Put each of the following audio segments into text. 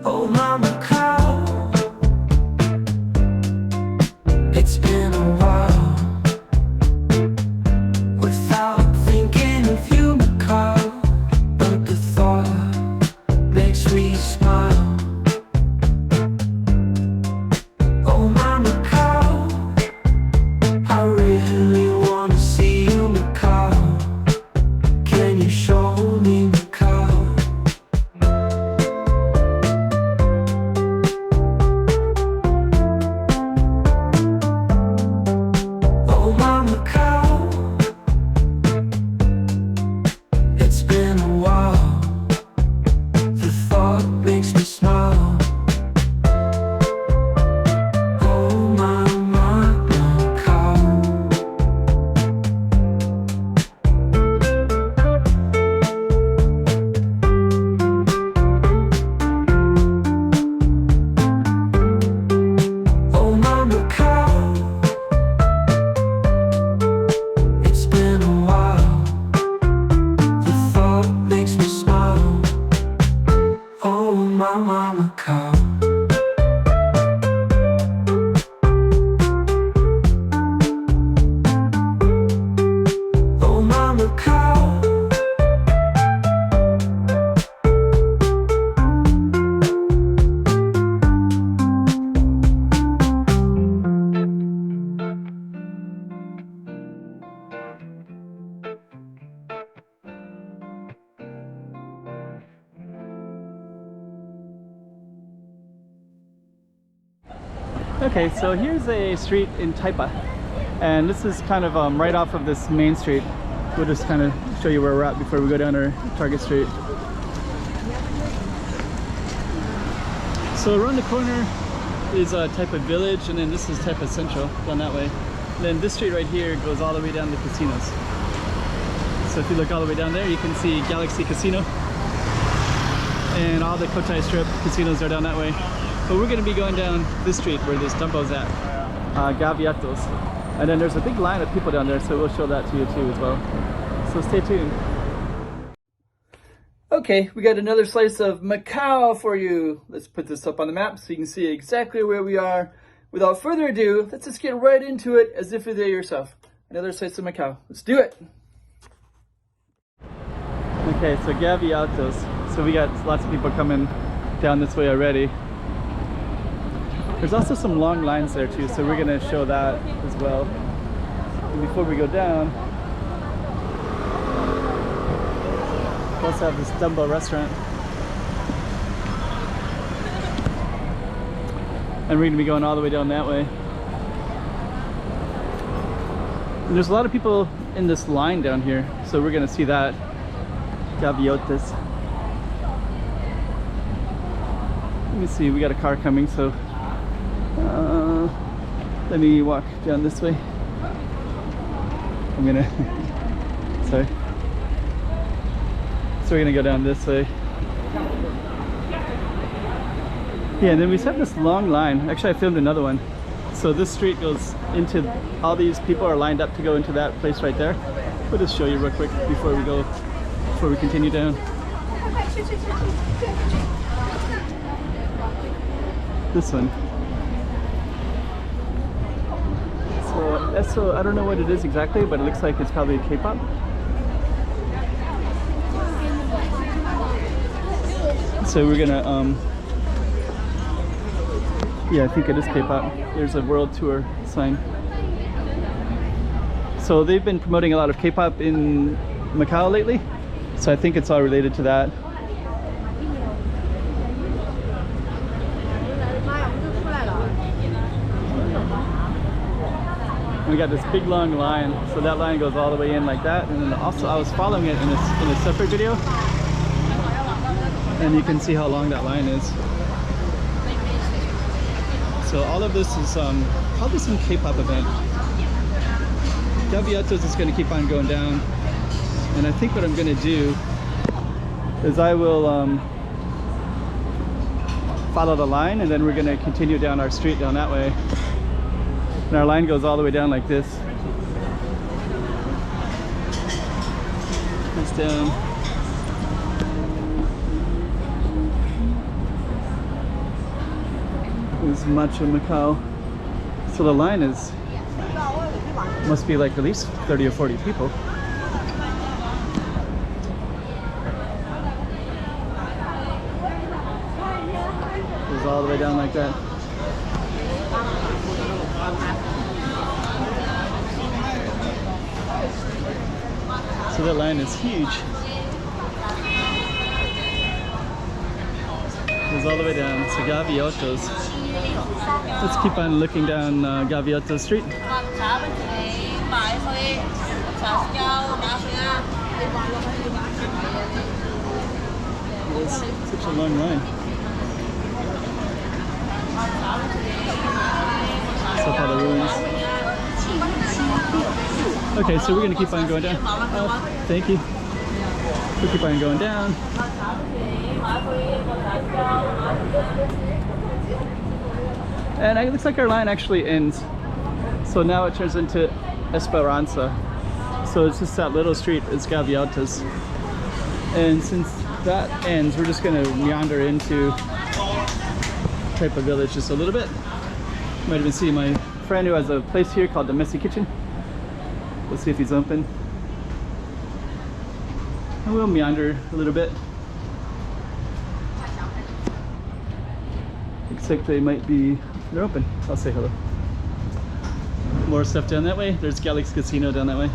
Oh my Macau, it's been a while without thinking of you, Macau, but the thought makes me smile. Oh my Macau, I really wanna see you, Macau. Can you show me Macau? Oh my Macau, it's been a while. The thought makes me smile. Oh my Macau. Oh my Macau, it's been a while. The thought makes me smile. Oh my Macau. Oh my Macau. Okay, so here's a street in Taipa, and this is kind of right off of this main street. We'll just kind of show you where we're at before we go down our Target Street. So around the corner is Taipa Village, and then this is Taipa Central down that way. And then this street right here goes all the way down to casinos. So if you look all the way down there, you can see Galaxy Casino, and all the Cotai Strip casinos are down that way. But we're going to be going down this street where this Dumbo's at, Gaivotas. And then there's a big line of people down there, so we'll show that to you too as well. So stay tuned. Okay, we got another slice of Macau for you. Let's put this up on the map so you can see exactly where we are. Without further ado, let's just get right into it as if you're there yourself. Another slice of Macau. Let's do it. Okay, so Gaivotas. So we got lots of people coming down this way already. There's also some long lines there too, so we're going to show that as well. And before we go down, we also have this Dumbo restaurant. And we're going to be going all the way down that way. And there's a lot of people in this line down here, so we're going to see that. Gaivotas. Let me see, we got a car coming, so let me walk down this way. I'm gonna sorry. So we're gonna go down this way. Yeah, and then we have this long line. Actually, I filmed another one. So this street goes into, all these people are lined up to go into that place right there. We'll just show you real quick before we continue down. This one. So I don't know what it is exactly, but it looks like it's probably K-pop. So we're gonna yeah, I think it is K-pop. There's a world tour sign. So they've been promoting a lot of K-pop in Macau lately, so I think it's all related to that. We got this big long line, so that line goes all the way in like that. And then also I was following it in a separate video, and you can see how long that line is. So all of this is probably some K-pop event. Gaivotas is going to keep on going down, and I think what I'm going to do is I will follow the line, and then we're going to continue down our street down that way. And our line goes all the way down like this. It's down. is Macho Macau. So the line must be like at least 30 or 40 people. Goes all the way down like that. So that line is huge. Goes all the way down to Gaivotas. Let's keep on looking down Gaivotas Street. It's such a long line. So far the ruins. Okay, so we're gonna keep on going down. Thank you. We'll keep on going down. And it looks like our line actually ends. So now it turns into Esperanza. So it's just that little street, it's Gaivotas. And since that ends, we're just gonna meander into Taipa village just a little bit. You might even see my friend who has a place here called the Messy Kitchen. Let's see if he's open. And we'll meander a little bit. Looks like they might be, they're open. I'll say hello. More stuff down that way. There's Galaxy Casino down that way.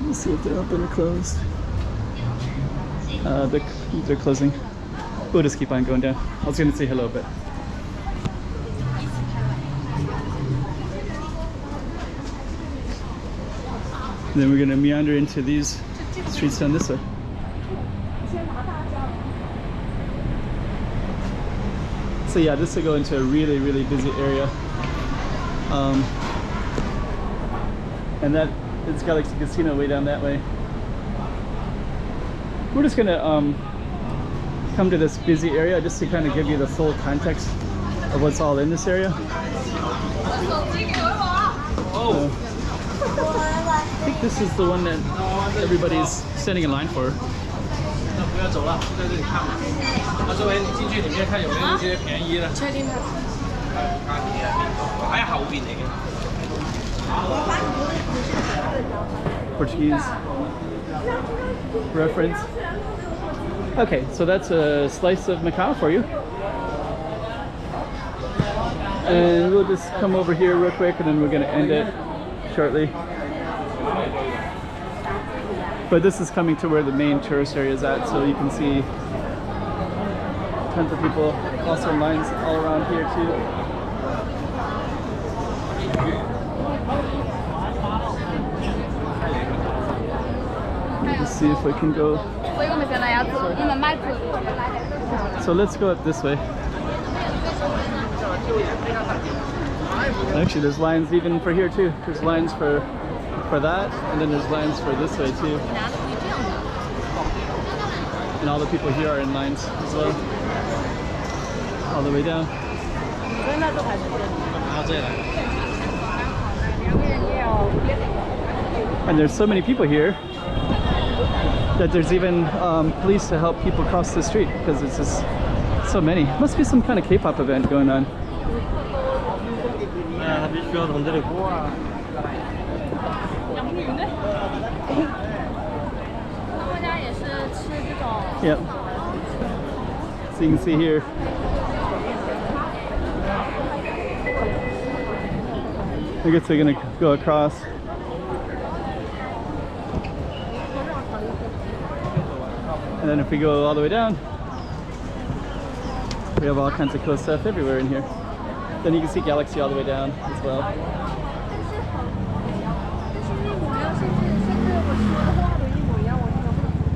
Let's see if they're open or closed. They're closing. We'll just keep on going down. I was gonna say hello, but then we're gonna meander into these streets down this way. So yeah, this will go into a really, really busy area. And that it's Galaxy Casino way down that way. We're just gonna come to this busy area just to kind of give you the full context of what's all in this area. I think this is the one that everybody's standing in line for. Portuguese reference. Okay, so that's a slice of Macau for you. And we'll just come over here real quick and then we're gonna end it shortly. But this is coming to where the main tourist area is at, so you can see tons of people, also lines all around here too. Let's see if we can go. So let's go up this way. Actually, there's lines even for here too. There's lines for that, and then there's lines for this way too. And all the people here are in lines as well. All the way down. And there's so many people here that there's even police to help people cross the street because it's just so many. Must be some kind of K-pop event going on. Yep. So you can see here. I guess they're gonna go across. And then if we go all the way down, we have all kinds of cool stuff everywhere in here. Then you can see Galaxy all the way down as well.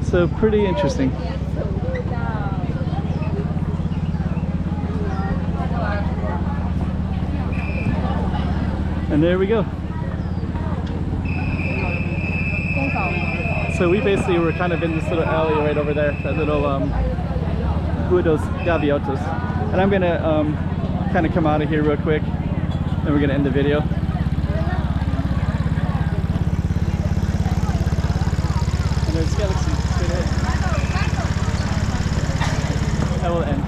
So pretty interesting. And there we go. So we basically were kind of in this little alley right over there, that little Rua dos Gaivotas. And I'm gonna kind of come out of here real quick, and we're gonna end the video. And there's Galaxy straight ahead. I will end.